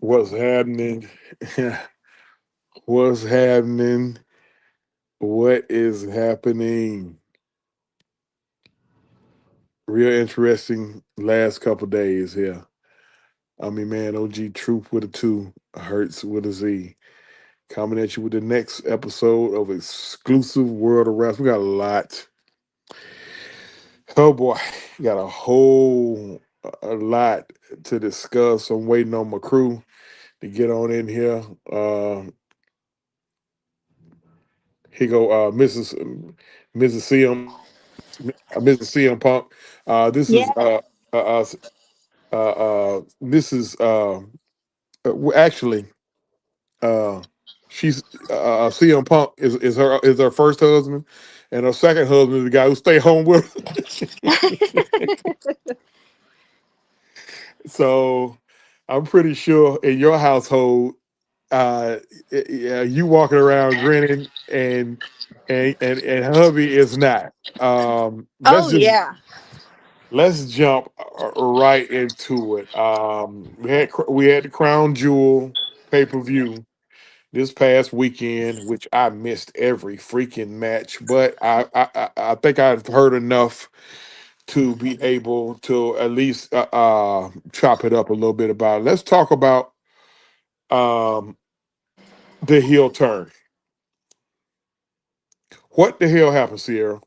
What's happening? What's happening? What is happening? Real interesting last couple days here. I mean, man, OG Truth with a two, Hurts with a Z. Coming at you with the next episode of exclusive World of Wrestling. We got a lot. Oh boy, got a lot to discuss. I'm waiting on my crew to get on in here. Here go Mrs. CM Punk. This is Yeah. this is actually uh, she's CM Punk is her first husband, and her second husband is the guy who stay home with her. So I'm pretty sure in your household, uh, yeah, you walking around grinning, and hubby is not. Oh yeah. Let's jump right into it. We had the Crown Jewel pay per view this past weekend, which I missed every freaking match, but I think I've heard enough to be able to at least chop it up a little bit about it. Let's talk about um, the heel turn. What the hell happened, Sierra?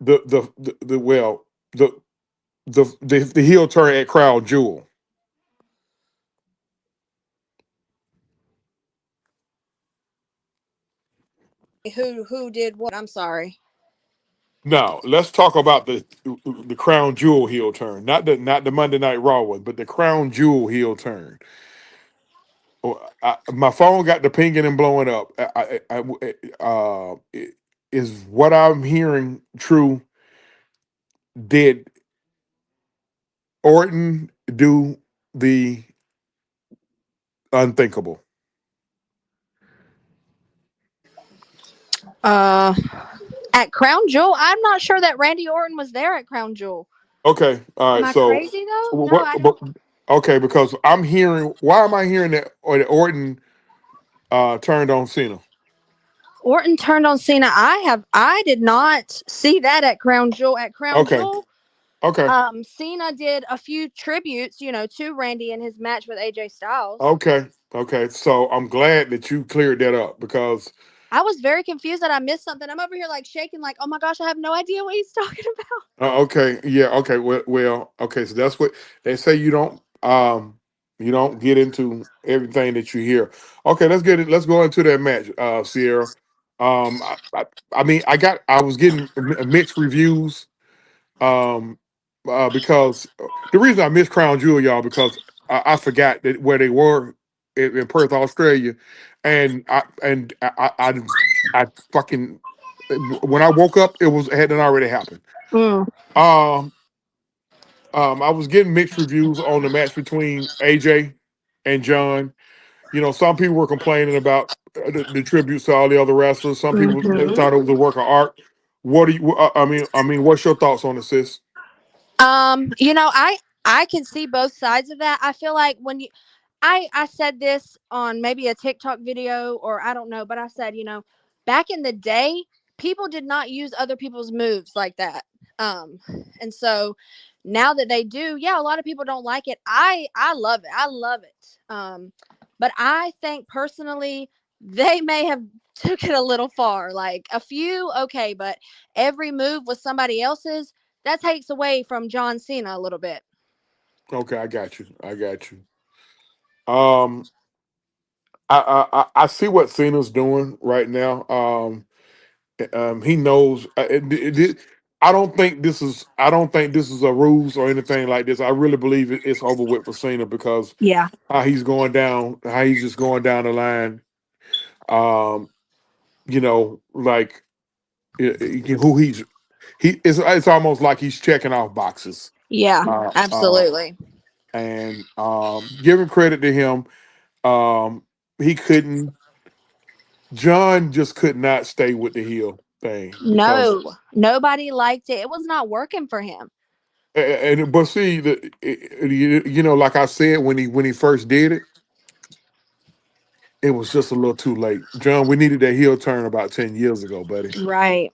The well the heel turn at Crown Jewel. Who did what? I'm sorry. Now let's talk about the Crown Jewel heel turn, not the Monday Night Raw one, but the Crown Jewel heel turn. My phone got the pinging and blowing up. Is what I'm hearing true? Did Orton do the unthinkable? Uh, at Crown Jewel, I'm not sure that Randy Orton was there at Crown Jewel. Okay, all Am right. I So, crazy though? No, what? I don't. Okay, because I'm hearing. Why am I hearing that? Or that Orton turned on Cena? Orton turned on Cena. I did not see that at Crown Jewel. At Crown Okay, Jewel, okay, Cena did a few tributes, to Randy in his match with AJ Styles. okay, okay. So I'm glad that you cleared that up because I was very confused that I missed something. I'm over here like shaking, like, oh my gosh, I have no idea what he's talking about. okay, yeah, okay, okay. So that's what they say. You don't get into everything that you hear. Okay, let's get it. Let's go into that match, Sierra. Um, I, I, I was getting mixed reviews. Because the reason I missed Crown Jewel, y'all, because I forgot that where they were in Perth, Australia, and I fucking when I woke up, it hadn't already happened. Mm. Um, I was getting mixed reviews on the match between AJ and John. Some people were complaining about the tributes to all the other wrestlers. Some people Hmm. thought it was a work of art. What do you? I mean, what's your thoughts on it, sis? I can see both sides of that. I feel like when you I said this on maybe a TikTok video or I don't know, but I said, back in the day, people did not use other people's moves like that. Um and so now that they do, yeah, a lot of people don't like it. I love it. I love it. But I think personally they may have took it a little far. Like a few, okay, but every move was somebody else's, that takes away from John Cena a little bit. Okay, I got you. I got you. Um, I see what Cena's doing right now. He knows. I don't think this is a ruse or anything like this. I really believe it's over with for Cena because Yeah. how he's just going down the line. Um, like who it's almost like he's checking off boxes. Yeah, Uh, uh, absolutely. and giving credit to him, he couldn't. John just could not stay with the heel thing because No, nobody liked it. It was not working for him. and but see like I said when he first did it, it was just a little too late. John, we needed that heel turn about 10 years ago, buddy. Right.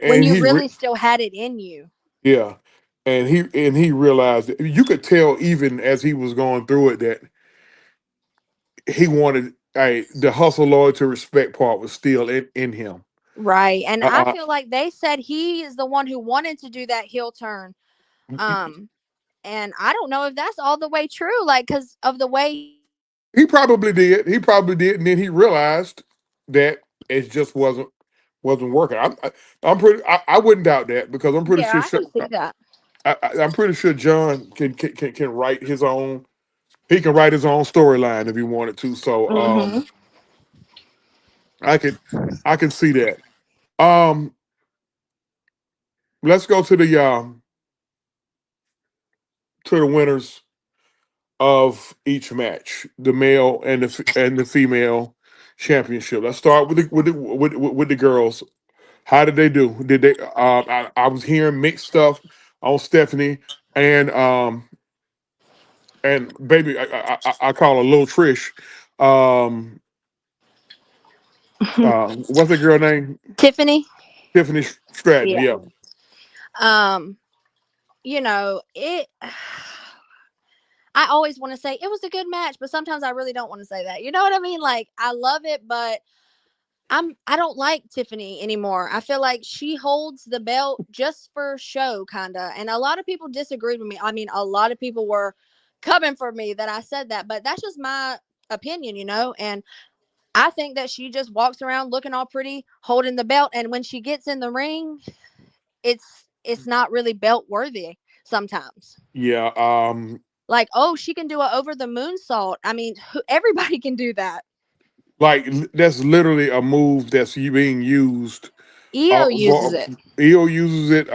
When And you he really still had it in you. yeah, and he realized that you could tell even as he was going through it that he wanted the hustle, loyalty, respect part was still in him. Right. And Uh, I uh, feel like they said he is the one who wanted to do that heel turn. Um, and I don't know if that's all the way true, like because of the way he was. he probably did. He probably did, and then he realized that it just wasn't working. I'm pretty. I wouldn't doubt that because I'm pretty Yeah, sure. I can see that. I'm pretty sure John can write his own. He can write his own storyline if he wanted to. So Mm-hmm. I could I can see that. Um, let's go to the winners of each match, the male and the female championship. Let's start with the girls. How did they do? Did they? I was hearing mixed stuff on Stephanie and baby. I call her Little Trish. Um, what's the girl name? Tiffany. Tiffany Stratton. Yeah. Yeah, Um, it I always want to say it was a good match, but sometimes I really don't want to say that. You know what I mean? Like I love it, but I don't like Tiffany anymore. I feel like she holds the belt just for show kinda. And a lot of people disagreed with me. I mean, a lot of people were coming for me that I said that, but that's just my opinion. And I think that she just walks around looking all pretty, holding the belt, and when she gets in the ring, it's not really belt worthy sometimes. yeah. Like, oh, she can do it over the moonsault. I mean, everybody can do that. Like that's literally a move that's being used. Io uses it. EO uses it.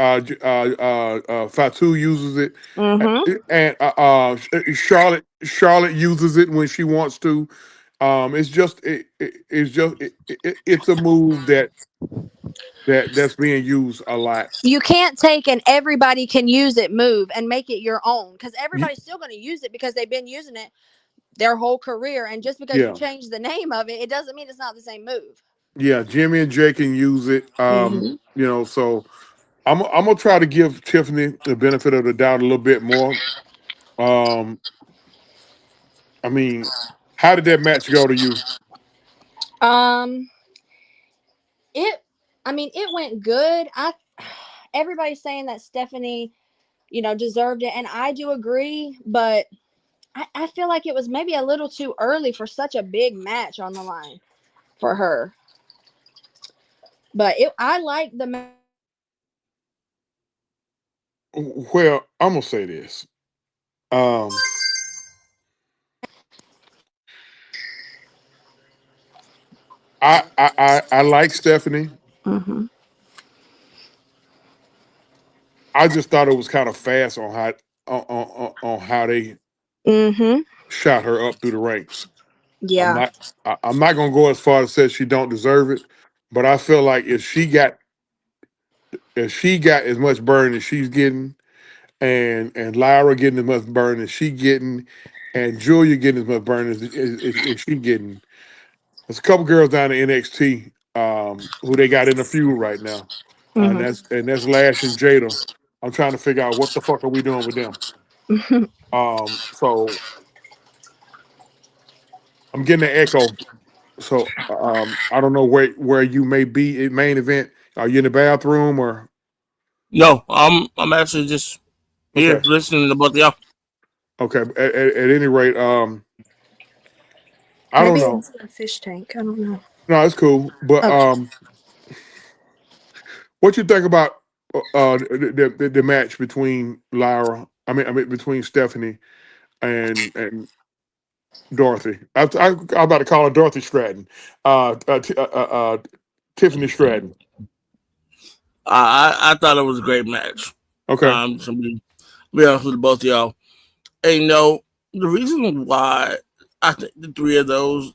Fatu uses it, Mm-hmm. and Charlotte uses it when she wants to. It's a move that's being used a lot. You can't take an everybody can use it move and make it your own because Y- everybody's still going to use it because they've been using it their whole career. And just because you Yeah, change the name of it, it doesn't mean it's not the same move. yeah. Jimmy and Jay can use it. Mm-hmm. So I'm gonna try to give Tiffany the benefit of the doubt a little bit more. Um, I mean, how did that match go to you? Um, it. I mean, it went good. Everybody's saying that Stephanie, deserved it, and I do agree. But I feel like it was maybe a little too early for such a big match on the line for her. But I like the Well, I'm gonna say this. Um, I like Stephanie. Mm-hmm. I just thought it was kind of fast on how they Mm-hmm. shot her up through the ranks. I'm Yeah. not I'm not gonna go as far as say she don't deserve it, but I feel like if she got as much burn as she's getting, and Lyra getting as much burn as she getting, and Julia getting as much burn as she getting. There's a couple girls down in NXT who they got in a feud right now, Mm-hmm. and that's Lash and Jada. I'm trying to figure out what the fuck are we doing with them. So I'm getting an echo. So I don't know where you may be in main event. Are you in the bathroom or No, I'm actually just here okay? listening to both of y'all. Okay. At any rate, I don't Maybe know. it's a fish tank. I don't know. No, it's cool. But Okay. what you think about the match between Lyra? I mean between Stephanie and Dorothy. I'm about to call her Dorothy Stratton. Tiffany Stratton. I thought it was a great match. Okay. To be honest with both of y'all, and the reason why I think the three of those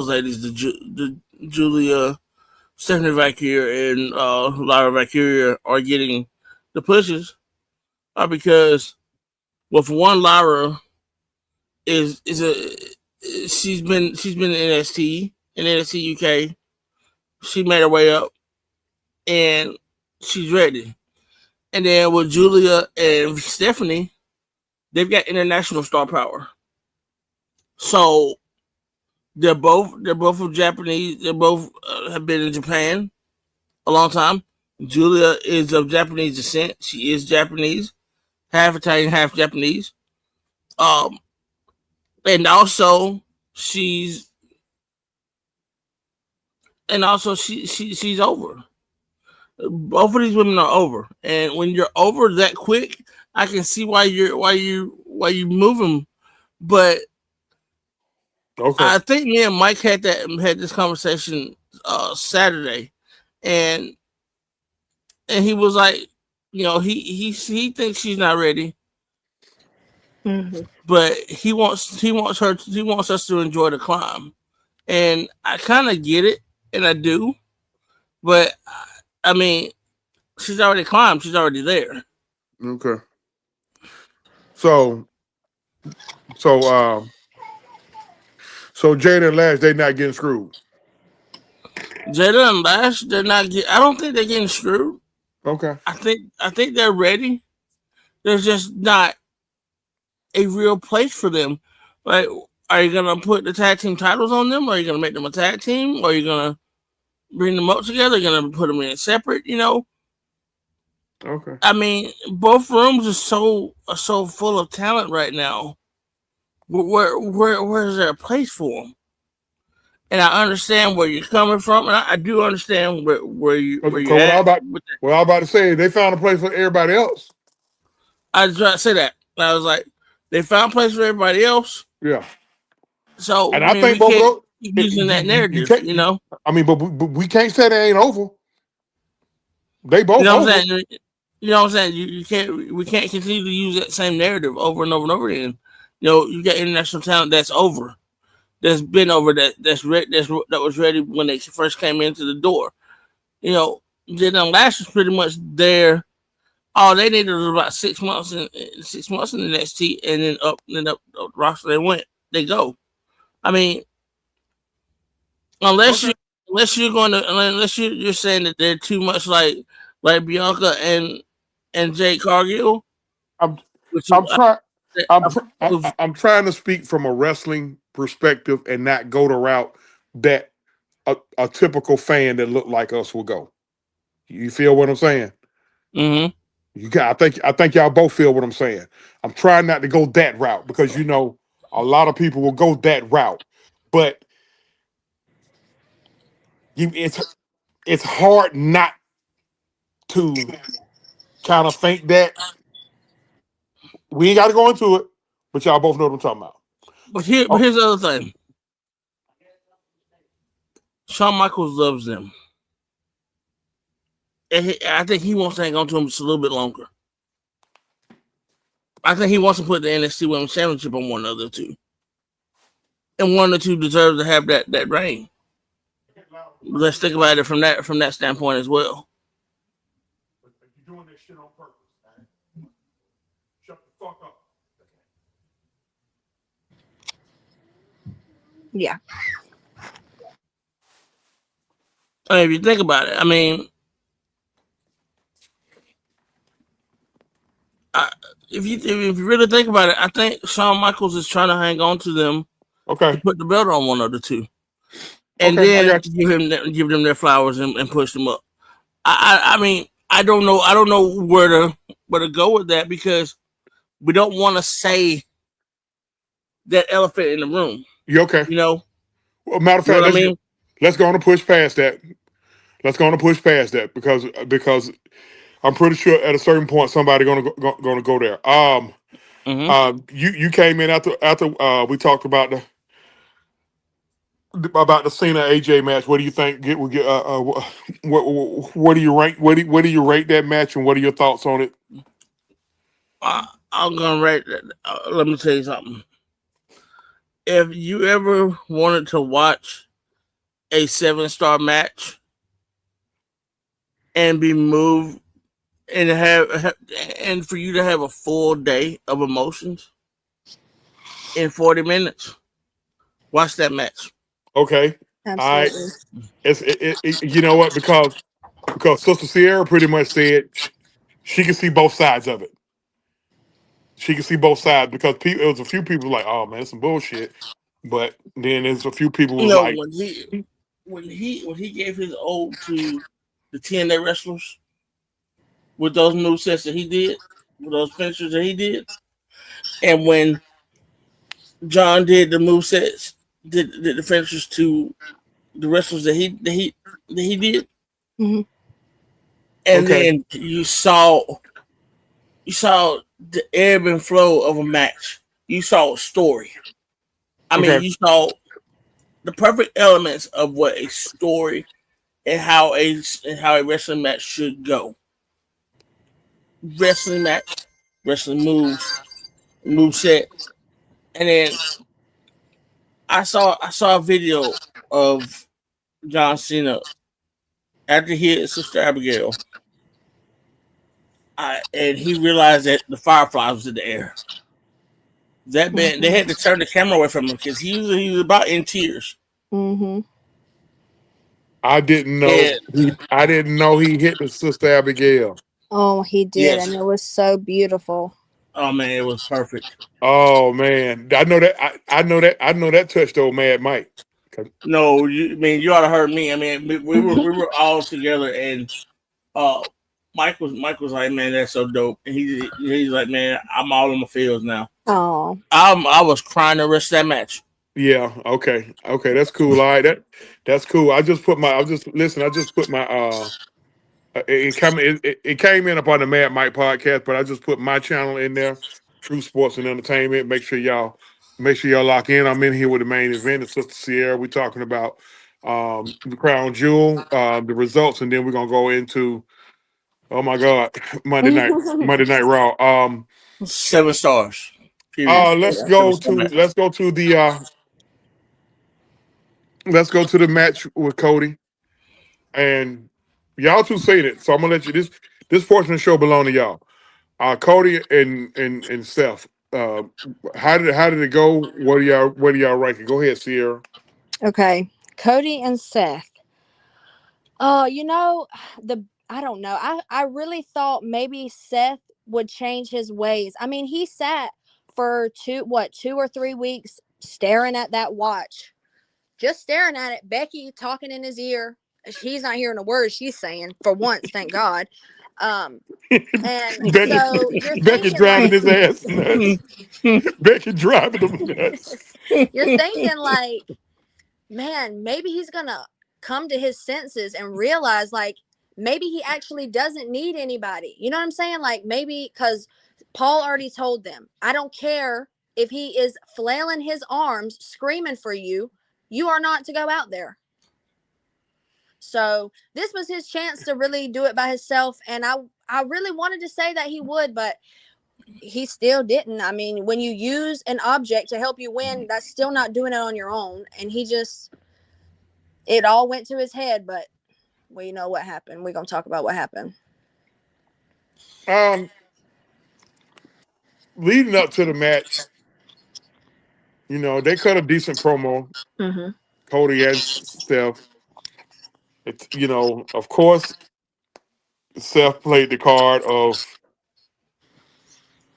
ladies, the Julia, Stephanie Valkyria, and Lyra Valkyria are getting the pushes because, well, for one, Lyra is a she's been in NXT UK. She made her way up and she's ready. And then with Julia and Stephanie, they've got international star power. So they're both of Japanese. They both have been in Japan a long time. Julia is of Japanese descent. She is Japanese, half Italian, half Japanese. Um, and also she's she's over. Both of these women are over, and when you're over that quick, I can see why you move them. But Okay. I think me and Mike had this conversation Saturday, and he was like, he thinks she's not ready, Hmm. but he wants us to enjoy the climb, and I kind of get it, and I do, but I mean, she's already climbed, she's already there. Okay. So so so Jada and Lash, they not getting screwed. Jada and Lash, I don't think they're getting screwed. Okay. I think they're ready. There's just not a real place for them. Like, are you gonna put the tag team titles on them? Or are you gonna make them a tag team? Or are you gonna bring them up together? Are you gonna put them in separate? Okay. I mean, both rooms are so full of talent right now. Where is there a place for them? And I understand where you're coming from, and I do understand where Because you're what I at about with that. what I about to say, they found a place for everybody else. I was trying to say that. And I was like, they found a place for everybody else, Yeah. so And I I mean, think we both of can't those. keep using that You narrative, can't. I mean, but we can't say they ain't over. They You both know what over. I'm saying? You know what I'm saying? You can't. We can't continue to use that same narrative over and over and over again. You got international talent that's over, that's been over, that was ready when they first came into the door. Then Lash was pretty much there. All they needed was about 6 months in 6 months in the NXT, and then up roster they went. They go. I mean, unless Okay. you unless you're saying that they're too much like Bianca and Jade Cargill, I'm which I'm trying. I suppose. I'm trying to speak from a wrestling perspective and not go the route that a typical fan that look like us will go. You feel what I'm saying? Hmm. You got. I think y'all both feel what I'm saying. I'm trying not to go that route because a lot of people will go that route, but you it's hard not to kind of think that we ain't got to go into it, but y'all both know what I'm talking about. But Oh, here's the other thing. Shawn Michaels loves them, and I think he wants to hang on to them just a little bit longer. I think he wants to put the NXT Women's Championship on one of the two, and one of the two deserves to have that reign. Let's think about it from that standpoint as well. you're doing this shit on purpose. Shut the fuck up. Yeah. I mean, if you think about it, I mean, I, if you really think about it, I think Shawn Michaels is trying to hang on to them to Okay. put the belt on one of the two, and Okay. I then got you. give them their flowers and push them up. I mean, I don't know where to go with that because we don't want to say that elephant in the room. You okay? You know, Well, matter of you know fact, what I mean? let's go on and push past that. Let's go on and push past that because I'm pretty sure at a certain point somebody gonna go there. Hmm. You came in after we talked about the Cena AJ match. What do you think? What do you rank? What do you rate that match, and what are your thoughts on it? I'm gonna rate. Let me tell you something. If you ever wanted to watch a 7-star match and be moved and for you to have a full day of emotions in 40 minutes. Watch that match. Okay. All right. Absolutely. You know what? Because Sister Sierra pretty much said she can see both sides of it. She can see both sides because people, it was a few people like, oh man, it's some bullshit. But then there's a few people You was know like, when he gave his ode to the TNA wrestlers with those move sets that he did, with those finishers that he did, and when John did the move sets, did the finishers to the wrestlers that he did, Hmm. and okay, then you saw the ebb and flow of a match. You saw a story. I mean, okay, you saw the perfect elements of what a story and how a wrestling match should go. Wrestling match, wrestling moves, move set, and then I saw a video of John Cena after he hit Sister Abigail, and he realized that the Firefly was in the air. That man, they had to turn the camera away from him because he was about in tears. Hmm. I didn't know And I didn't know he hit the Sister Abigail. Oh, he did, and yes, it was so beautiful. oh man, it was perfect. Oh man, I know that touched old Mad Mike. 'Cause No, I mean you ought to heard me. I mean we were all together, and uh, Mike was like, man, that's so dope, and he's like, man, I'm all in my feels now. Oh. I was crying the rest of that match. Yeah, okay, that's cool. All right, that's cool. I just listen. I just put my it came in up on the Mad Mike podcast, but I just put my channel in there, True Sports and Entertainment. Make sure y'all lock in. I'm in here with the main event, the Sister Sierra. We're talking about the Crown Jewel, the results, and then we're gonna go into oh my God, Monday Night Raw. 7 stars. Period. Seven star match. Let's go to the match with Cody and y'all two seen it. So I'm gonna let you this portion of the show belong to y'all. Cody and Seth. How did it go? What do y'all rank it? Go ahead, Sierra. Okay. Cody and Seth. Oh, the I don't know. I really thought maybe Seth would change his ways. I mean, he sat for 2 or 3 weeks staring at that watch, just staring at it. Becky talking in his ear. He's not hearing a word she's saying for once, thank God. Um, and Becky so you're Becky thinking driving like his ass nuts. Becky driving him nuts. you're thinking like, man, maybe he's gonna come to his senses and realize like maybe he actually doesn't need anybody. You know what I'm saying? Like maybe because Paul already told them, I don't care if he is flailing his arms, screaming for you, you are not to go out there. So this was his chance to really do it by himself. And I really wanted to say that he would, but he still didn't. I mean, when you use an object to help you win, that's still not doing it on your own. And it all went to his head, but we know what happened. We're gonna talk about what happened. Um, Leading up to the match, they cut a decent promo. Mm-hmm. Cody and Steph. Of course, Seth played the card of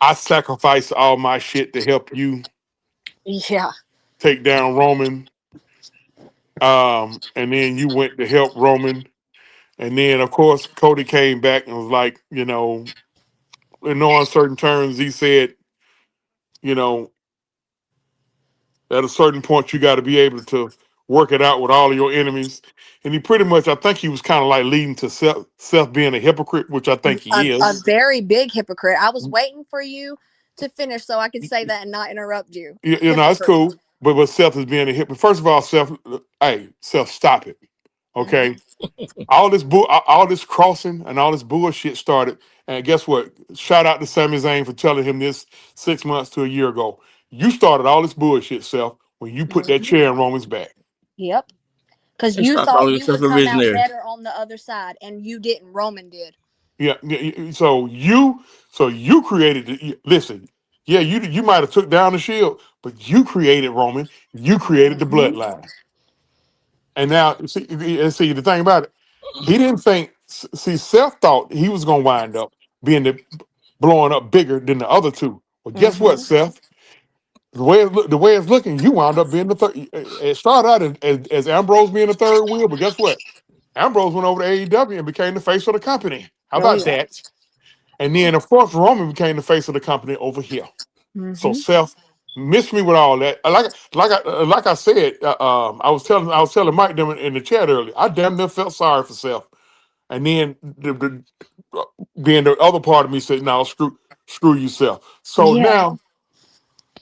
I sacrificed all my shit to help you Yeah. take down Roman. And then you went to help Roman. And then, of course, Cody came back and was like, in no uncertain terms, he said, you know, at a certain point, you got to be able to work it out with all of your enemies. And he pretty much, I think he was kind of like leading to Seth being a hypocrite, which I think A, he a is. very big hypocrite. I was waiting for you to finish so I could say that and not interrupt you. It's Hypocrite. cool. But Seth is being a hypocrite. First of all, Seth, stop it. Mm-hmm. Okay. All this crossing and all this bullshit started. And guess what? Shout out to Sami Zayn for telling him this 6 months to a year ago. You started all this bullshit, Seth, when you put that Mm-hmm. chair in Roman's back. Yep. Because And you stop thought calling you yourself would a come out visionary. better on the other side, and you didn't. Roman did. Yeah. So you created. Listen. Yeah, you might have took down the shield, but you created Roman. You created the Hmm. bloodline. And now, see the thing about it, he didn't think. See, Seth thought he was going to wind up being blowing up bigger than the other two. Well, guess what, Hmm. Seth? The way it's looking, you wound up being the third. It started out as Ambrose being the third wheel, but guess what? Ambrose went over to AEW and became the face of the company. How Oh about yeah. that? And then, of course, Roman became the face of the company over here. So Hmm. Seth missed me with all that. Like I said, I was telling Mike them in the chat earlier. I damn near felt sorry for Seth, and then the other part of me said, "No, screw you, Seth." So Yeah. now,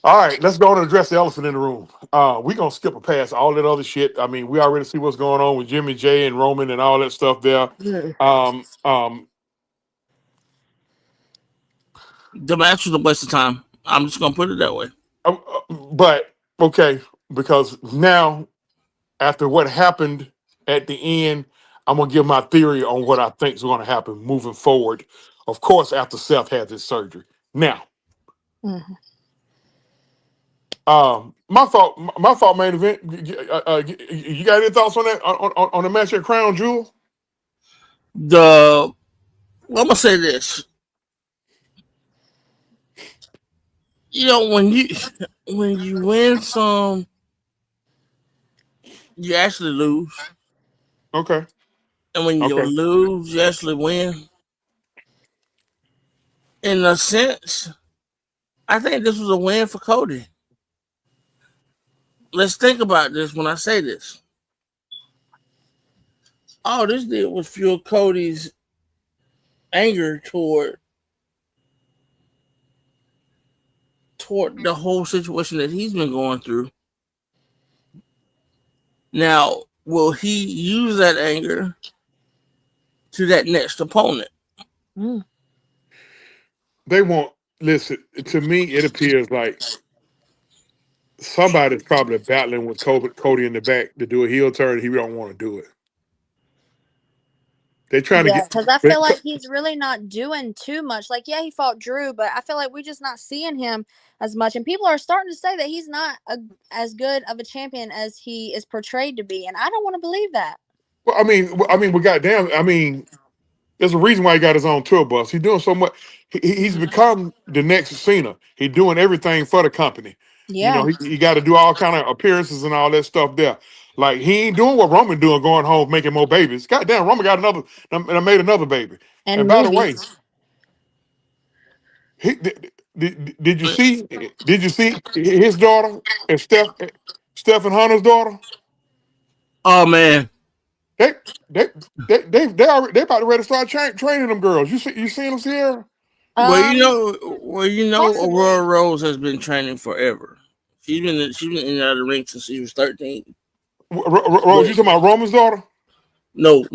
all right, let's go and address the elephant in the room. We're gonna skip a past all that other shit. I mean, we already see what's going on with Jimmy J and Roman and all that stuff there. Mm. Um, um, The match was a waste of time. I'm just gonna put it that way. but okay, because now after what happened at the end, I'm gonna give my theory on what I think is going to happen moving forward. Of course, after Seth has his surgery. Now, Hmm. my thought main event. You got any thoughts on that on the match at Crown Jewel? The I'm gonna say this. You know, when you win some, you actually lose, Okay, and when you okay. lose, you actually win. In a sense, I think this was a win for Cody. Let's think about this when I say this. All this did was fuel Cody's anger toward the whole situation that he's been going through. Now, will he use that anger to that next opponent? Mm. They won't listen. To me, it appears like somebody's probably battling with Cody in the back to do a heel turn. He don't want to do it. They're trying to Yeah, get. because I feel like he's really not doing too much. Like, yeah, he fought Drew, but I feel like we're just not seeing him as much. And people are starting to say that he's not as good of a champion as he is portrayed to be. And I don't want to believe that. Well, we got down. There's a reason why he got his own tour bus. He's doing so much. He's become the next Cena. He's doing everything for the company. You Yeah. know, he got to do all kind of appearances and all that stuff there. Like he ain't doing what Roman doing, going home making more babies. Goddamn, Roman got another and I made another baby. And And by the way, movies. did you see? Did you see his daughter and Steph and Hunter's daughter? Oh man. They they they about to ready to start training them girls. You seen them, Sierra? Um, Well, you know, Possibly. Aurora Rose has been training forever. She's been in and out of the ring since she was 13. Rose, you But talking about Roman's daughter? no,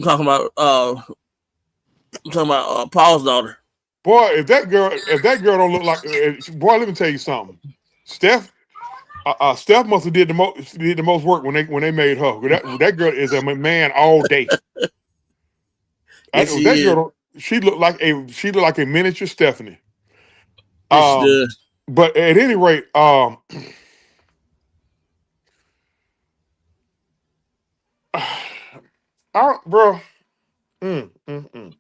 I'm talking about Paul's daughter. Boy, if that girl don't look like, boy, let me tell you something. Steph, Steph must have did the most work when they made her. That girl is a man all day. Yes, she That is. girl, she looked like a miniature Stephanie. Yes, she Um, does. but at any rate, bro, mm, mm, mm.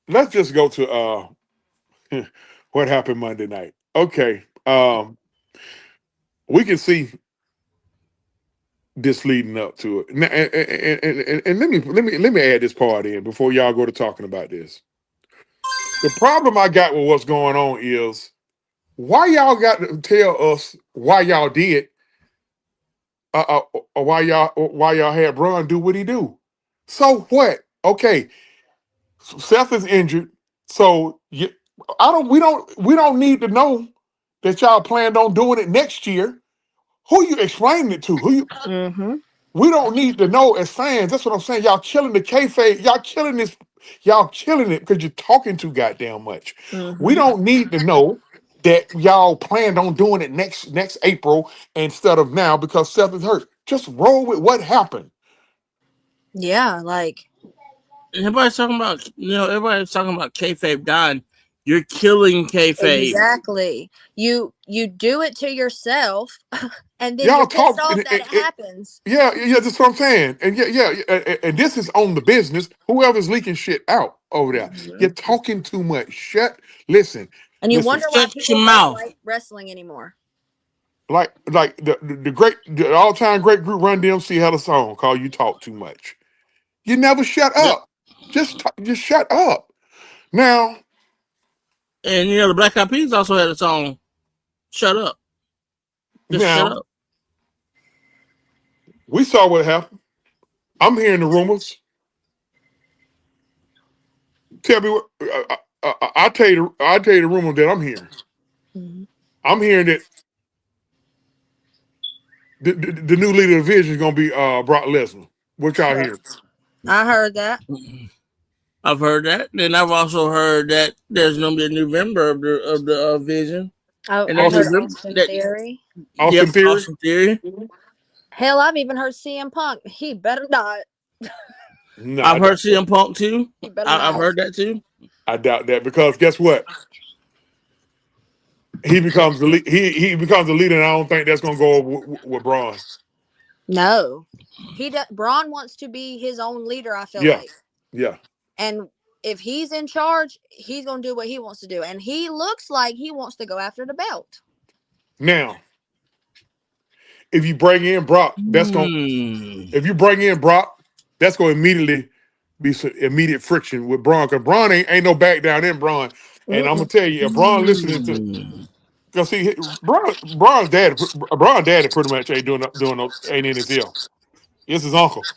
Let's just go to what happened Monday night. Okay, we can see this leading up to it. And let me add this part in before y'all go to talking about this. The problem I got with what's going on is why y'all got to tell us why y'all did, or why y'all had Braun do what he do. So what? Okay, so Seth is injured, so I don't. We don't need to know that y'all planned on doing it next year. Who you explaining it to? Who you? Mm-hmm. We don't need to know as fans. That's what I'm saying. Y'all killing the kayfabe. Y'all killing this. Y'all killing it because you're talking too goddamn much. We Mm-hmm. don't need to know that y'all planned on doing it next April instead of now because Seth is hurt. Just roll with what happened. Yeah, like everybody's talking about kayfabe dying. You're killing kayfabe. Exactly. You do it to yourself, and then Y'all you're pissed talk. off that it happens. Yeah, yeah, that's what I'm saying. And and this is on the business. Whoever's leaking shit out over there, Hmm. you're talking too much. Listen, And you listen. wonder why Shut people your don't mouth. like wrestling anymore. Like the all time great group Run DMC had a song called "You Talk Too Much." You never shut Yep. up. Just shut up. Now And the Black Eyed Peas also had a song. Shut up. Just shut now up. we saw what happened. I'm hearing the rumors. Tell me what I tell you. I tell you the rumor that I'm hearing. Hmm. I'm hearing that the new leader of the division is going to be Brock Lesnar. What y'all hearing? I heard that. I've heard that. Then I've also heard that there's gonna be a new member of the Vision, Oh, and I that heard new Austin Austin that Theory. yep, Austin Theory. Austin Theory. Hell, I've even heard CM Punk. He better not. No, I've heard CM Punk too. He better I've not. heard that too. I doubt that because guess what? He becomes the leader, and I don't think that's going to go over with Braun. No, Braun wants to be his own leader. I feel Yeah, like, yeah. and if he's in charge, he's gonna do what he wants to do, and he looks like he wants to go after the belt. Now, if you bring in Brock, Hmm. if you bring in Brock, that's going to immediately be some immediate friction with Braun because Braun ain't no back down in Braun. And I'm gonna Mm-mm. tell you, if Braun listening to, Hmm. because see, Braun's daddy pretty much ain't ain't in his ear. It's his uncle.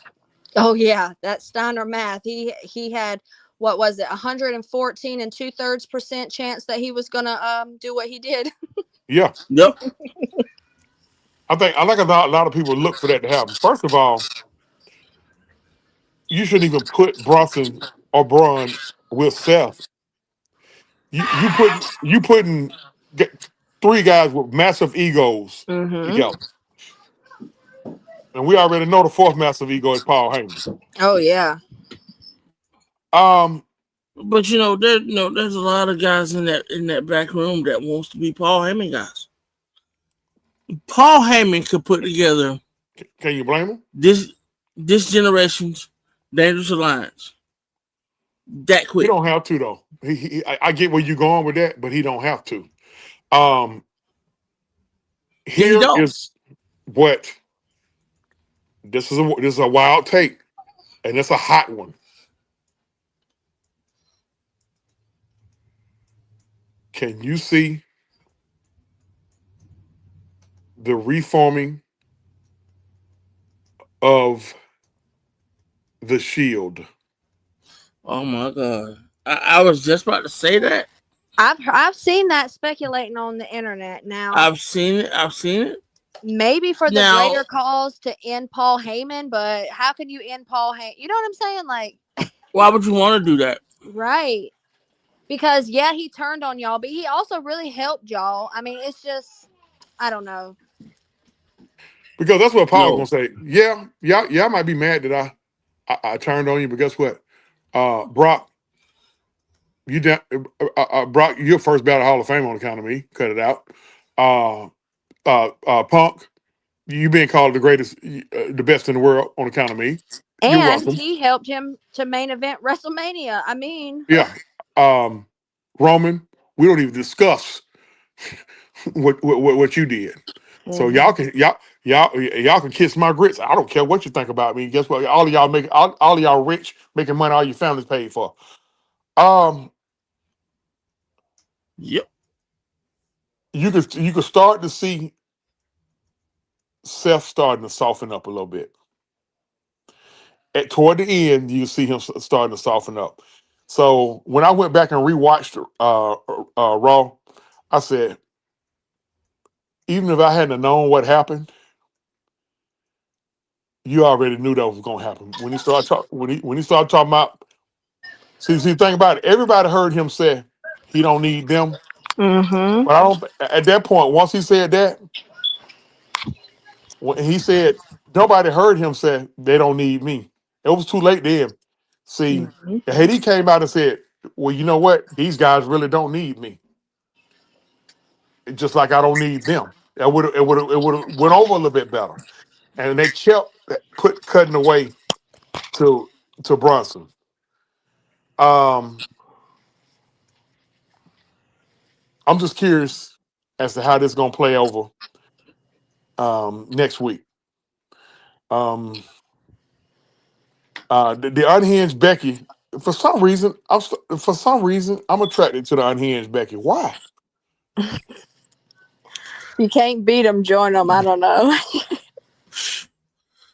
Oh yeah, that Steiner math. He had, what was it, 114 and 2/3% chance that he was gonna do what he did. Yeah, Yep. I think a lot of people look for that to happen. First of all, you shouldn't even put Bronson or Braun with Seth. You putting get three guys with massive egos Mm-hmm. together, and we already know the fourth massive ego is Paul Heyman. Oh yeah. Um, But there's a lot of guys in that back room that wants to be Paul Heyman guys. Paul Heyman could put together can you blame him? this this generation's dangerous alliance that He quick. don't have to though. I get where you're going with that, but he don't have to. Um, Yeah, he here don't. is what this is a wild take, and it's a hot one. Can you see the reforming of the Shield? Oh my god. I was just about to say that. I've seen that speculating on the internet. Now, I've seen it. I've seen it. maybe for the Now, greater cause to end Paul Heyman, but how can you end Paul Heyman? You know what I'm saying? Like, why would you want to do that? right. Because yeah, he turned on y'all, but he also really helped y'all. I mean, it's just, I don't know. Because that's what Paul's No. gonna say. Yeah, I might be mad that I turned on you, but guess what? Brock, Brock, your first battle Hall of Fame on account of me. Cut it out. Uh, Punk, you being called the greatest, the best in the world on account of me. You're And welcome. he helped him to main event WrestleMania. I mean, Yeah. Um, Roman, we don't even discuss what you did. So mhm. y'all can kiss my grits. I don't care what you think about me. Guess what? All of y'all rich, making money. All your family's paid for. Um, Yep. you could start to see Seth starting to soften up a little bit. Toward the end, you see him starting to soften up. So when I went back and rewatched Raw, I said, even if I hadn't known what happened, you already knew that was going to happen. When he started talking about, see, think about it. Everybody heard him say he don't need them, Mhm. but I don't. At that point, once he said that, when he said nobody heard him say they don't need me, it was too late then. See, Mhm. Haiti came out and said, "Well, you know what? These guys really don't need me, just like I don't need them." It would have went over a little bit better, and they kept cutting away to Brunson. Um, I'm just curious as to how this is gonna play over next week. Um, the unhinged Becky. For some reason, I'm attracted to the unhinged Becky. Why? You can't beat them, join them. I don't know.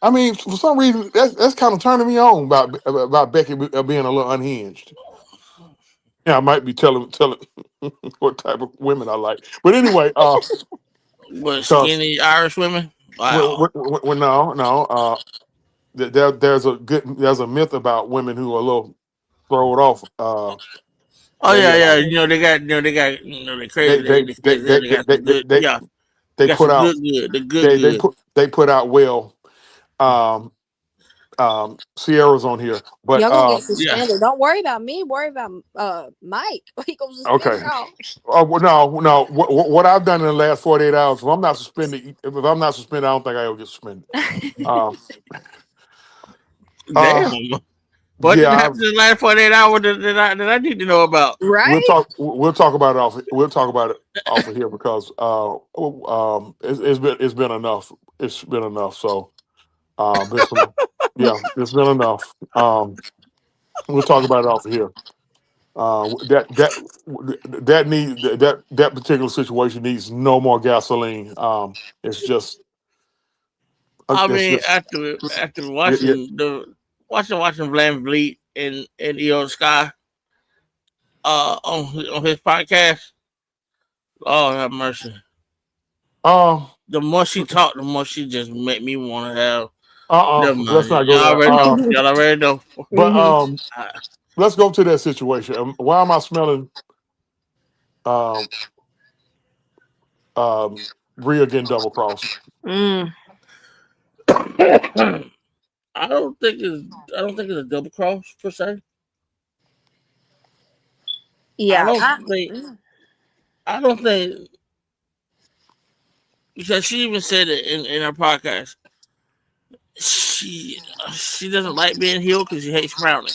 I mean, for some reason, that's kind of turning me on about Becky being a little unhinged. Yeah, I might be telling what type of women I like, but anyway, What, because skinny Irish women? Wow. no, there's a myth about women who are a little thrown off. Oh They yeah, uh, yeah. They they crazy. they They they crazy. they They they, got they, some they, good. they, Yeah, they they got put some out good, good. The good, good. they put out well. Um, Sierra's on here, but Y'all gonna get Yeah. suspended. Don't worry about me. Worry about Mike. He gonna suspend okay. y'all. Well, no. What I've done in the last 48 hours, if I'm not suspended, I don't think I will get suspended. Um, Damn. uh, What yeah, did happen in the last 48 hours that I need to know about? Right? we'll talk about it off. We'll talk about it off of here because it's been enough. It's been enough. So been some, yeah, it's been enough. We'll talk about it off of here. That particular situation needs no more gasoline. It's just I it's mean, just after yeah, yeah. watching Van Vliet and EO Sky on his podcast. Oh, have mercy. Um, The more she talked, the more she just make me want to have. Never let's mind. not go Y'all there. already know. Y'all already know. But Hmm. Uh, let's go to that situation. Why am I smelling um Rhea getting double crossed? Mm. I don't think it's I don't think it's a double cross per se. I Yeah. don't think I don't think because she even said it in her podcast. She doesn't like being healed because she hates frowning.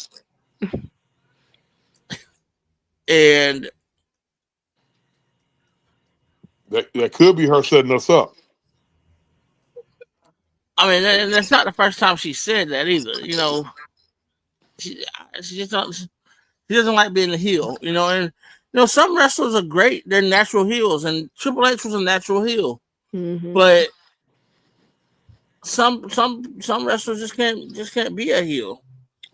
And That could be her setting us up. I mean, and that's not the first time she said that either. She, she just don't, she doesn't like being a heel. And some wrestlers are great; they're natural heels, and Triple H was a natural heel. Hmm. But some wrestlers just can't be a heel.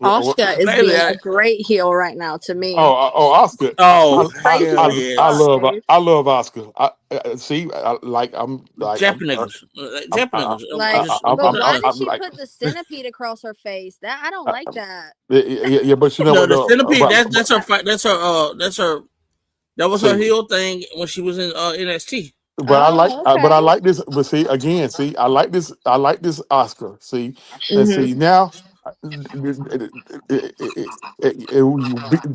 Oscar is Bailey, being a great heel right now to me. Oscar. oh He's crazy hell as fuck, yes, dude. I love Oscar. See, Japanese, I'm, Japanese. Like, but why did I'm she like, put the centipede across her face? That I don't like that. yeah, but you know No, what the though, centipede. That's her fight. That's her. That was her see, heel thing when she was in NXT. Oh, but I okay. like this. But see, again, see, I like this. I like this Oscar. See, and Hmm. see now,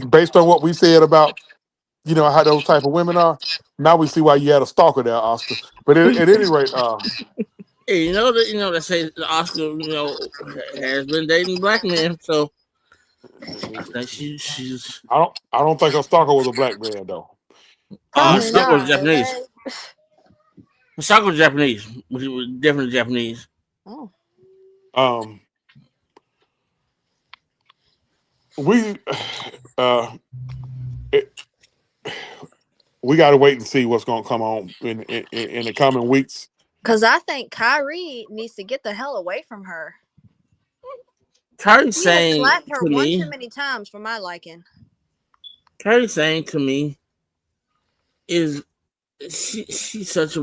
based on what we said about how those type of women are. Now we see why you had a stalker there, Oscar. But at any rate, Hey, they say the Oscar, has been dating black men, so I think she's I don't think a stalker was a black man though. Probably Osaka was not. Japanese. Okay. Osaka was Japanese. He was definitely Japanese. Oh. Um, we uh, it, we got to wait and see what's going to come on in the coming weeks. Because I think Kyrie needs to get the hell away from her. Kyrie's He has saying slapped her to one too me, many times for my liking. Kyrie's saying to me is she's such a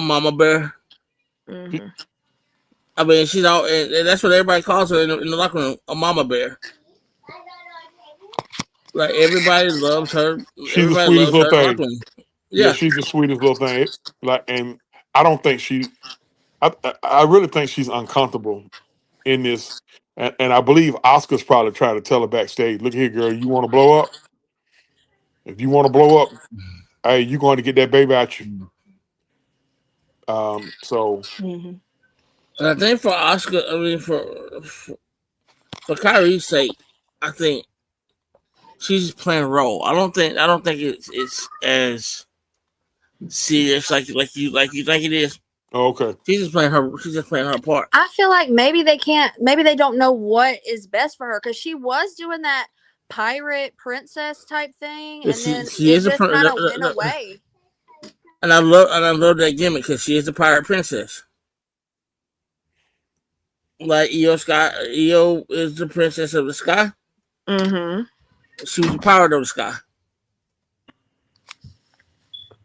mama bear. She, Hmm. I mean, she's all, and that's what everybody calls her in the locker room, a mama bear. Like everybody loves her. she's the Everybody sweetest loves little her in the locker thing. room. Yeah, Yeah, she's the sweetest little thing. And I don't think I really think she's uncomfortable in this. And I believe Oscar's probably trying to tell her backstage, look here, girl, you want to blow up? If you want to blow up, hey, you're going to get that baby out you. So Mhm. And I think for Oscar, I mean for Kyrie's sake, I think she's just playing a role. I don't think it's as serious like you think it is. okay. She's just playing her part. I feel like maybe they can't. Maybe they don't know what is best for her because she was doing that pirate princess type thing, But and she then she it is a just kind of went away. and I love that gimmick because she is the pirate princess. Like Io is the princess of the sky. Mm-hmm. She was the pirate of the sky.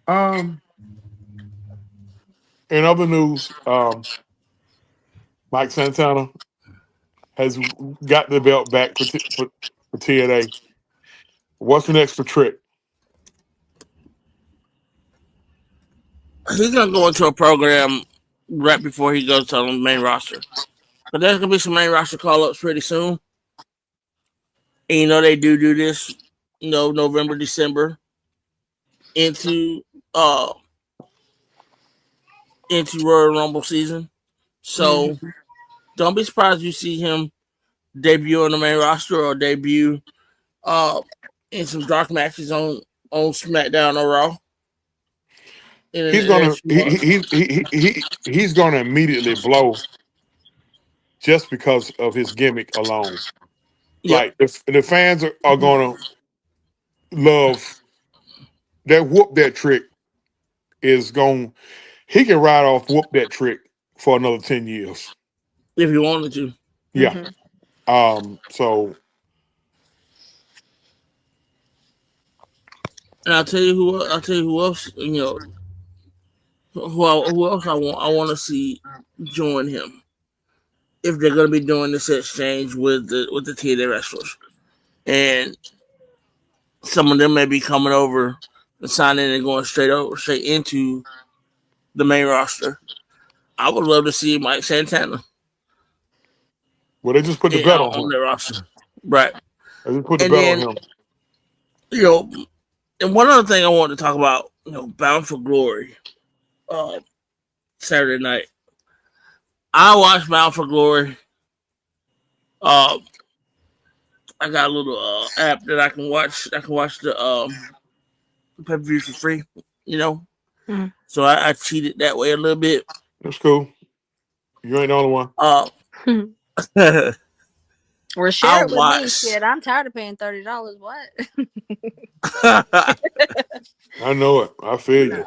Um, in other news, Mike Santana has got the belt back for TNA. What's next for Trick? He's gonna go into a program right before he goes to the main roster. But there's gonna be some main roster call ups pretty soon. And they do this, November, December into uh into Royal Rumble season. So Mm-hmm. don't be surprised you see him debut on the main roster or debut uh in some dark matches on SmackDown or Raw He's in a gonna few months. he's gonna immediately blow just because of his gimmick alone. Yep. Like if the fans are gonna love that whoop that trick is going he can ride off whoop that trick for another 10 years. If you wanted to. Yeah. So And I'll tell you who else, who else I want to see join him if they're going to be doing this exchange with the TNA wrestlers, and some of them may be coming over and signing and going straight into the main roster. I would love to see Mike Santana well they just put the belt on on him. their roster, right? They just put the And belt on then him. you know, and one other thing I wanted to talk about, Bound for Glory, uh, Saturday night. I watched Bound for Glory. Uh, I got a little app that I can watch. I can watch the pay per view for free. You know, Mm-hmm. so I cheated that way a little bit. That's cool. You ain't the only one. Or I share it with me. watched. Shit, I'm tired of paying $30. What? I know it. I feel you.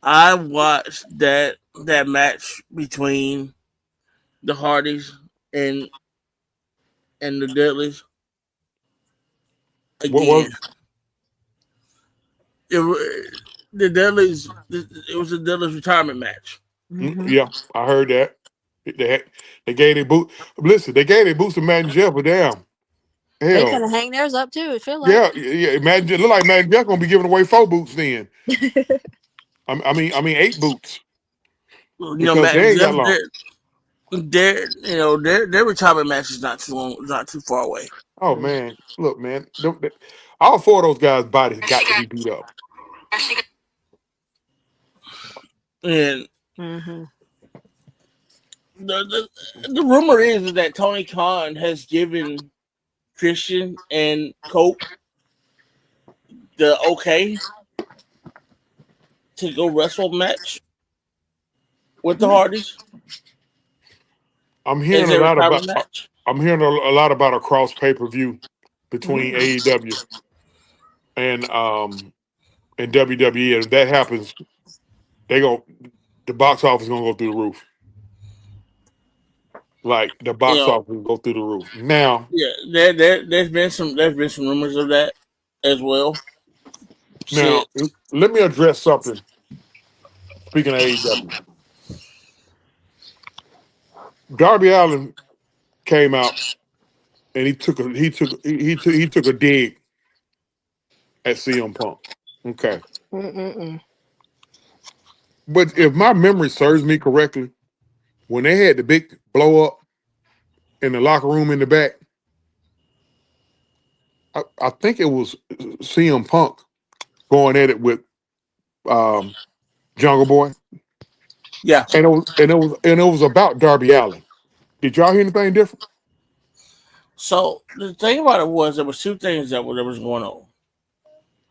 I watched that match between the Hardys and and the Dudleys What was again. The Dudleys. It was a Dudleys retirement match. Mm-hmm. yeah, I heard that. They, they gave their boot. Listen, they gave their boots to Matt and Jeff, but damn, They hell, finna hang theirs up too. It feel like. yeah. Imagine it look like Matt and Jeff gonna be giving away 4 boots then. I mean 8 boots because Matt and they ain't Jeff. that long. Their retirement match is not too long, not too far away. Oh man, look, man, all 4 of those guys' bodies got to be beat up. And Mm-hmm. the rumor is that Tony Khan has given Christian and Cope the okay to go wrestle a match with the Hardys I'm as hearing a a lot retirement about. match. I'm hearing a lot about a cross pay-per-view between Mm-hmm. AEW and WWE. And if that happens, they go the box office is gonna go through the roof. Like the You box know, office will go through the roof. Now, yeah, there's been some rumors of that as well. now, Shit, let me address something. Speaking of AEW, Darby Allin came out and he took a dig at CM Punk. Okay, Mm-mm. but if my memory serves me correctly, when they had the big blow up, in the locker room in the back. I think it was CM Punk going at it with um, Jungle Boy, Yeah. and it was about Darby Allin. Did y'all hear anything different? So the thing about it was there was two things that was going on.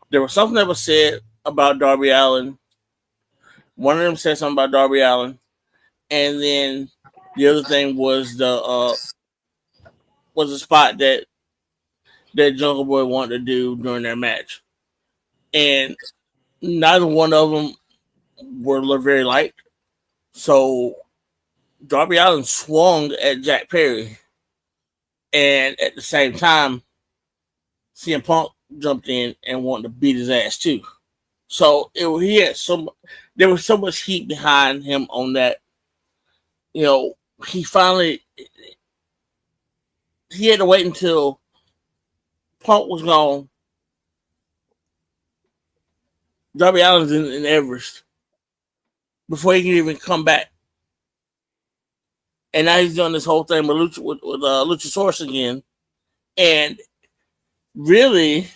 There was something that was said about Darby Allin. One of them said something about Darby Allin, and then the other thing was the spot that Jungle Boy wanted to do during their match, and neither one of them were very light. So Darby Allin swung at Jack Perry, and at the same time, CM Punk jumped in and wanted to beat his ass too. So he had there was so much heat behind him on that. You know, he finally he had to wait until Punk was gone. Darby Allin's in Everest before he can even come back, and now he's doing this whole thing with Luchasaurus again. And really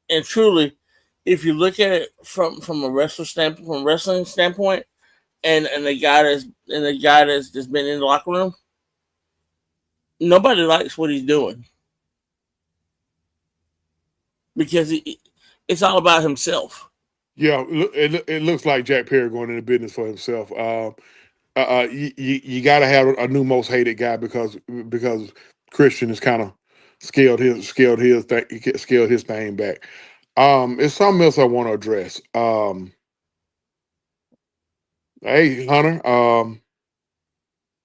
and truly, if you look at it from a wrestling standpoint, and the guy that's just been in the locker room, nobody likes what he's doing because it's all about himself. Yeah, it looks like Jack Perry going into business for himself. You got to have a new most hated guy because Christian has kind of scaled his thing back. It's something else I want to address. Hey Hunter,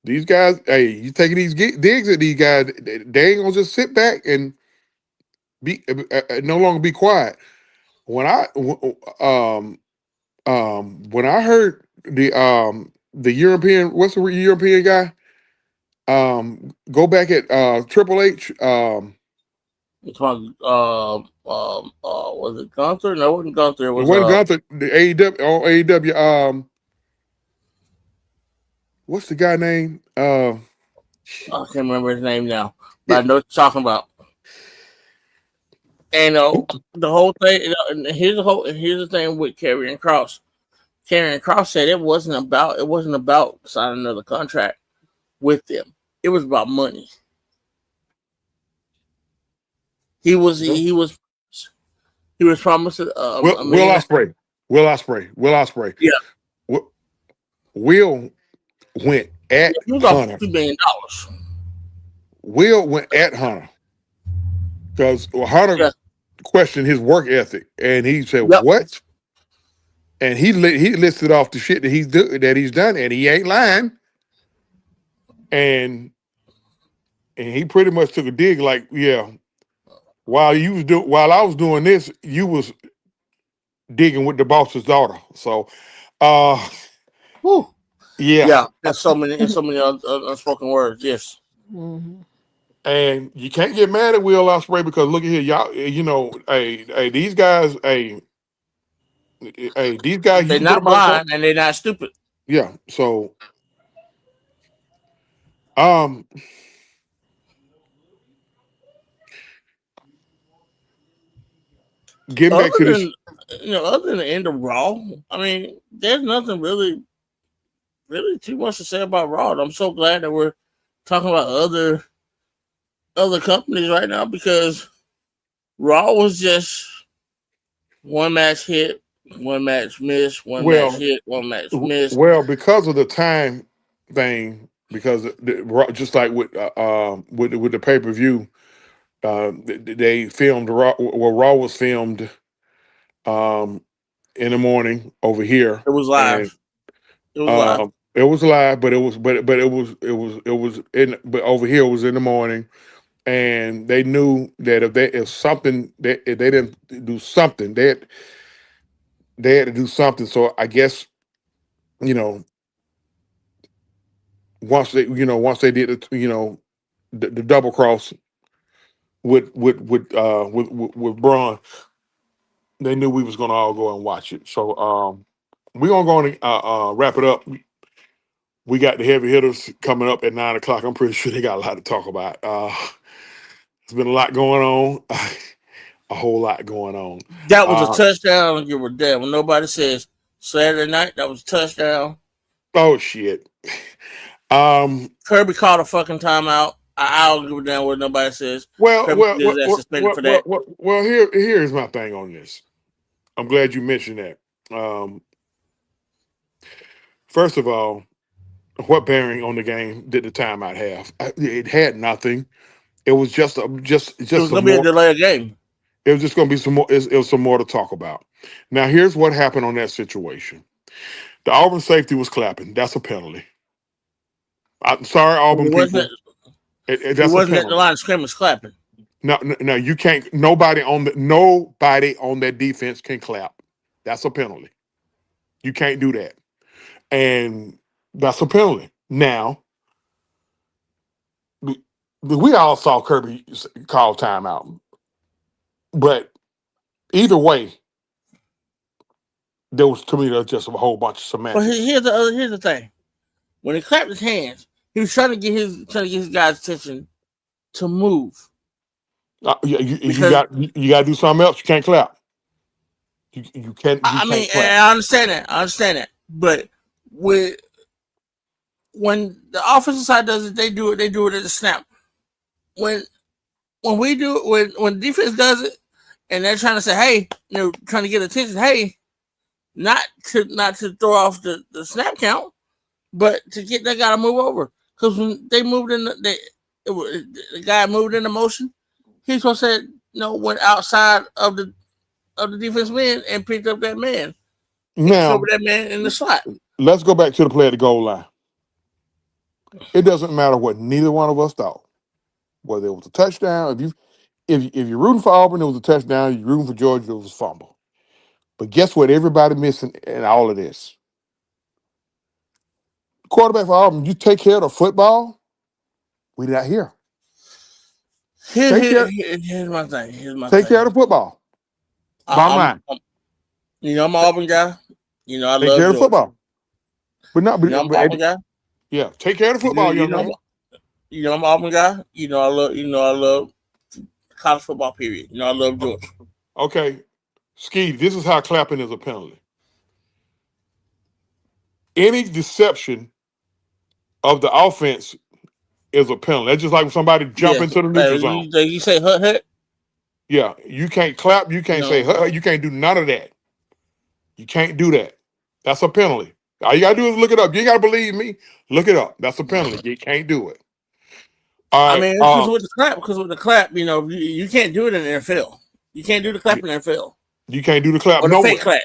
these guys, hey, you taking these digs at these guys? They ain't gonna just sit back and be no longer be quiet. When I when I heard the European, what's the European guy? Go back at Triple H. It's my was it Gunther? No, it wasn't Gunther. It It was wasn't Gunther. The AEW. AEW. What's the guy name? I can't remember his name now, but Yeah. I know what you're talking about. And the whole thing. And here's the thing with Karrion Cross. Karrion Cross said it wasn't about signing another contract with them. It was about money. He was he was he was promised a Will million. Ospreay. Will Ospreay. Will Ospreay. Yeah, Will went yeah, at he was off Hunter. $2 billion. Will went at Hunter because Hunter Yeah, questioned his work ethic, and he said, yep. "What?" And he listed off the shit that he's done, and he ain't lying. And he pretty much took a dig, like, yeah, while I was doing this, you was digging with the boss's daughter. So, uh, Whew. yeah, Yeah, there's so many unspoken words. Yes. Mm-hmm. and you can't get mad at Will Ospreay because look at here, y'all. Hey, these guys, these guys They're used to go not back. blind and they're not stupid. Yeah, so um, getting back Other to this. than other than the end of Raw, I mean, there's nothing really too much to say about Raw. I'm so glad that we're talking about other companies right now because Raw was just one match hit, one match miss, one match Well, hit, one match miss. well, because of the time thing, because just like with the pay per view, they filmed Raw. Well, Raw was filmed um, in the morning over here, It was and live. It was live. it was live, but but over here it was in the morning, and they knew that if something that if they didn't do something, they had to do something. So I guess you know once they did it, the double cross with Braun, they knew we was gonna all go and watch it. So we're gonna go and wrap it up. We got the heavy hitters coming up at 9 o'clock. I'm pretty sure they got a lot to talk about. There's been a lot going on, a whole lot going on. That was a Uh, touchdown. I don't give a damn. When nobody says Saturday night, that was a touchdown. oh shit. Um, Kirby called a fucking timeout. I don't give a damn what nobody says. well, Kirby well, should well, get well, suspended well, for well, that. well, well here's my thing on this. I'm glad you mentioned that. Um, First of all, what bearing on the game did the timeout have? It had nothing. It was It just was gonna some be a more. delay of game. It was just going to be some more. It was some more to talk about. Now, here's what happened on that situation. The Auburn safety was clapping. That's a penalty. I'm sorry, But Auburn people. he That's a wasn't at the penalty. line of scrimmage clapping. No, no, no, you can't. Nobody on that defense can clap. That's a penalty. You can't do that, and that's a penalty. Now, we all saw Kirby call timeout, but either way, there was to me there's just a whole bunch of But semantics. here's the thing. When he clapped his hands, he was trying to get his guys' attention to move because You got to do something else. You can't clap. You I can't mean clap. I understand that. I understand that. But with when the offensive side does it, they do it. They do it at the snap. When we do it, when defense does it, and they're trying to say, hey, trying to get attention, hey, not to throw off the snap count, but to get that guy to move over. Because when they moved in, the guy moved into motion. He's supposed to went outside of the defense man and picked up that man and covered Now that man in the slot. let's go back to the play at the goal line. It doesn't matter what neither one of us thought. Whether it was a touchdown, if you're rooting for Auburn, it was a touchdown. You're rooting for Georgia, it was a fumble. But guess what? Everybody missing in all of this. Quarterback for Auburn, you take care of the football. We not here. Take care. Here's my thing. Here's my Take thing. care of the football. Bottom line. I'm an Auburn guy. I Take love care of the Georgia. football. But not. I'm an Auburn guy. Yeah, take care of the football, young man. I'm an Auburn guy. I love college football. Period. I love Georgia. Okay, Ski. This is how clapping is a penalty. Any deception of the offense is a penalty. That's just like when somebody jump Yes, into the neutral zone. you say hut. Yeah, you can't clap. You can't say you can't do none of that. You can't do that. That's a penalty. All you gotta do is look it up. You ain't gotta believe me. Look it up. That's a penalty. You can't do it. All I right. mean, because with the clap, you can't do it in the NFL. You can't do the clap in the NFL You can't do the clap or the nowhere. fake clap.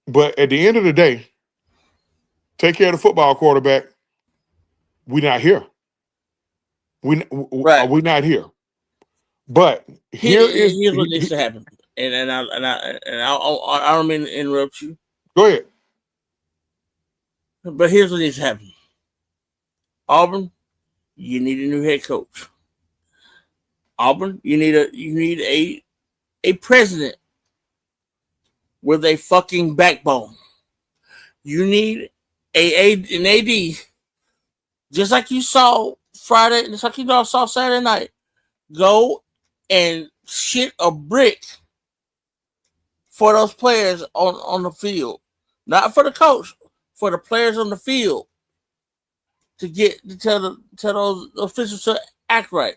But at the end of the day, take care of the football quarterback. We not here. Right. We not here. But Here's what needs to happen, and I don't mean to interrupt you. Go ahead. But here's what needs to happen. Auburn, you need a new head coach. Auburn, you need a president with a fucking backbone. You need an AD, just like you saw Friday, just like you saw Saturday night. Go and shit a brick for those players on the field, not for the coach, for the players on the field to tell those officials to act right.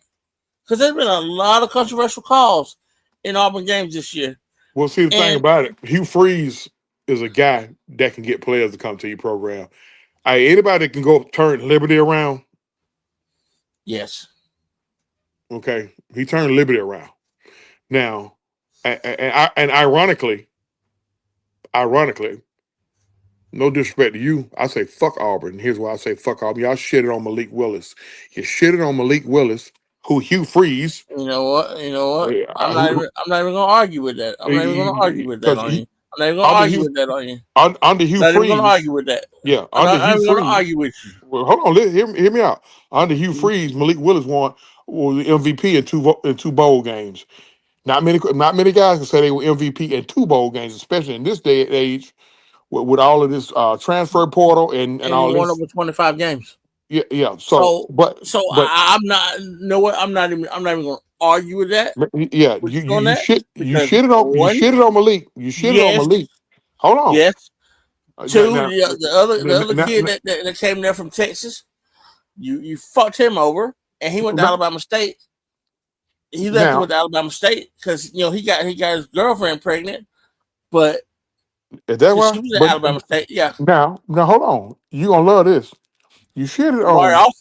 Because there's been a lot of controversial calls in Auburn games this year. Well, see, the thing about it, Hugh Freeze is a guy that can get players to come to your program. Anybody that can go turn Liberty around. Yes. Okay, he turned Liberty around. Now, and ironically, no disrespect to you, I say fuck Auburn. Here's why I say fuck Auburn. Y'all shitted on Malik Willis. You shitted on Malik Willis, who Hugh Freeze. You know what? I'm not even gonna argue with that. I'm not even gonna argue with that on you. I'm not even gonna argue with that on you. Under Hugh I'm not Freeze. even gonna argue with that. Yeah, I'm under not Hugh even gonna Freeze. argue with you. Well, hold on, hear me out. Under Hugh Freeze, Malik Willis was the MVP in two bowl games. Not many guys can say they were MVP in two bowl games, especially in this day and age with all of this transfer portal and and he all won this. over 25 games. Yeah, yeah. So, So but I'm not. No, what? I'm not even going to argue with that. yeah, With you on that you because one, shitted on Malik. You shitted on yes, Malik. Hold on. yes. Now, Two, now, the other now, kid that came there from Texas, you fucked him over, and he went to now, Alabama State. He left and now, went to Alabama State because he got his girlfriend pregnant, but is that because she why? was at But Alabama State, yeah. now, hold on. You gonna love this. You shitted on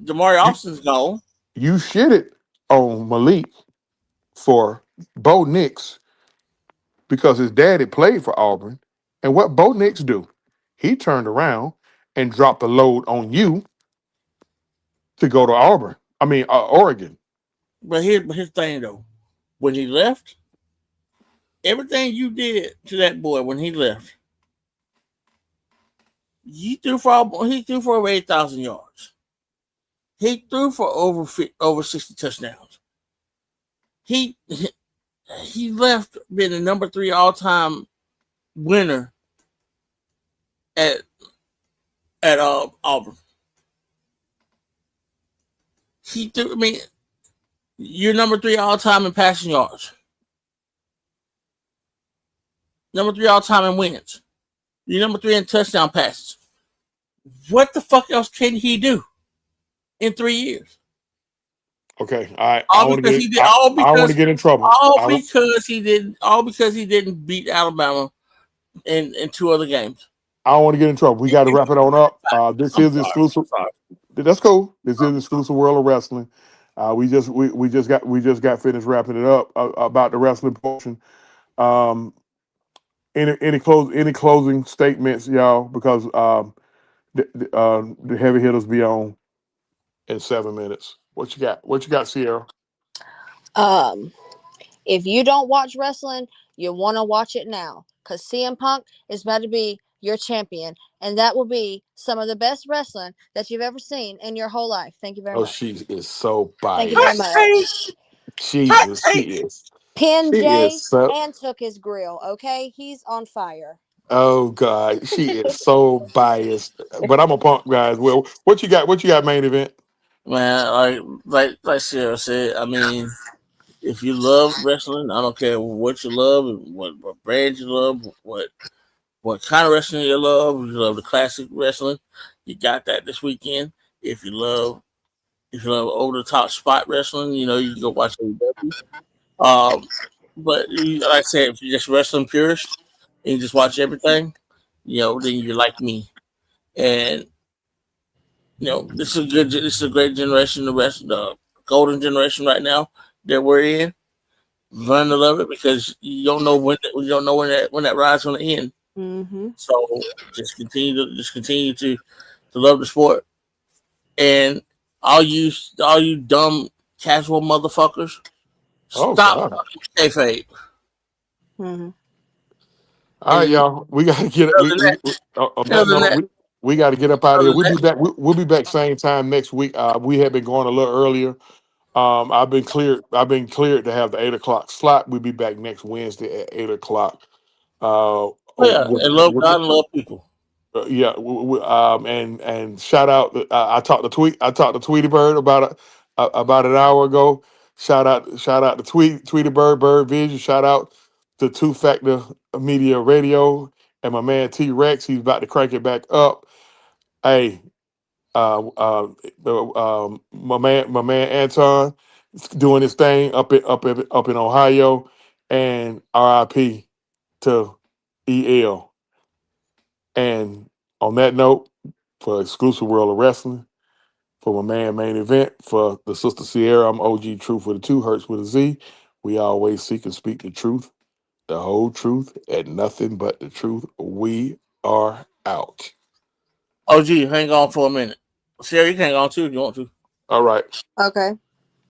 Demari you. Austin's gone, You shitted on Malik for Bo Nix because his daddy played for Auburn. And what Bo Nix do? He turned around and dropped the load on you to go to Auburn. I mean, Oregon. but his thing though, when he left, everything you did to that boy when he left, he threw for over 8,000 yards. He threw for over 60 touchdowns. He he left being the number 3 all time winner at Auburn. He threw. I mean, you're number 3 all time in passing yards. Number 3 all time in wins. You're number 3 in touchdown passes. What the fuck else can he do in 3 years? Okay, I All want to because get he did. I don't want to get in trouble. All because he didn't beat Alabama in 2 other games. I don't want to get in trouble. We got to wrap it on up. This I'm is sorry. exclusive. I'm sorry. That's cool. This is exclusive world of wrestling. We just got finished wrapping it up about the wrestling portion. Um, any closing statements, y'all? Because the heavy hitters be on in 7 minutes. What you got? What you got, Sierra? Um, if you don't watch wrestling, you want to watch it now because CM Punk is about to be your champion, and that will be some of the best wrestling that you've ever seen in your whole life. Thank you very Oh, much. she is so Thank you very Hot biased. much. takes. Hot Jesus, takes. Pin she is Jay so. and took his grill. Okay, he's on fire. Oh God, she is so biased. But I'm a punk guy as well. What you got? What you got? Main event. Man, like Sarah said, I mean, if you love wrestling, I don't care what you love, what brand you love, what kind of wrestling you love. If you love the classic wrestling, you got that this weekend. If you love over the top spot wrestling, you can go watch AEW. Um, but like I said, if you're just wrestling purist and you just watch everything, then you're like me. And this is a great generation. The golden generation right now that we're in. Learn to love it because you don't know when that ride's going to end. Mm-hmm. So just continue to love the sport. And all you dumb casual motherfuckers, Oh stop God. fucking kayfabe. Mm-hmm. All And right, y'all. We got to get it. other than that, On that other than note, that, we got to get up out of other here. than We'll be that, back. We'll be back same time next week. We have been going a little earlier. I've been cleared. I've been cleared to have the 8 o'clock slot. We'll be back next Wednesday at 8 o'clock. oh yeah, and love God and love people. Yeah, and shout out. I talked to Tweety Bird about an hour ago. Shout out to Tweety Bird Vision. Shout out to Two Factor Media Radio and my man T Rex. He's about to crank it back up. Hey, my man Anton doing his thing up in Ohio, and RIP to EL. And on that note, for exclusive world of wrestling, for my man main event, for the sister Sierra, I'm OG Truth with a 2, Hurts with a Z. We always seek and speak the truth, the whole truth, and nothing but the truth. We are out. Oh, gee, hang on for a minute. Sherry, you can hang on too if you want to. All right. Okay.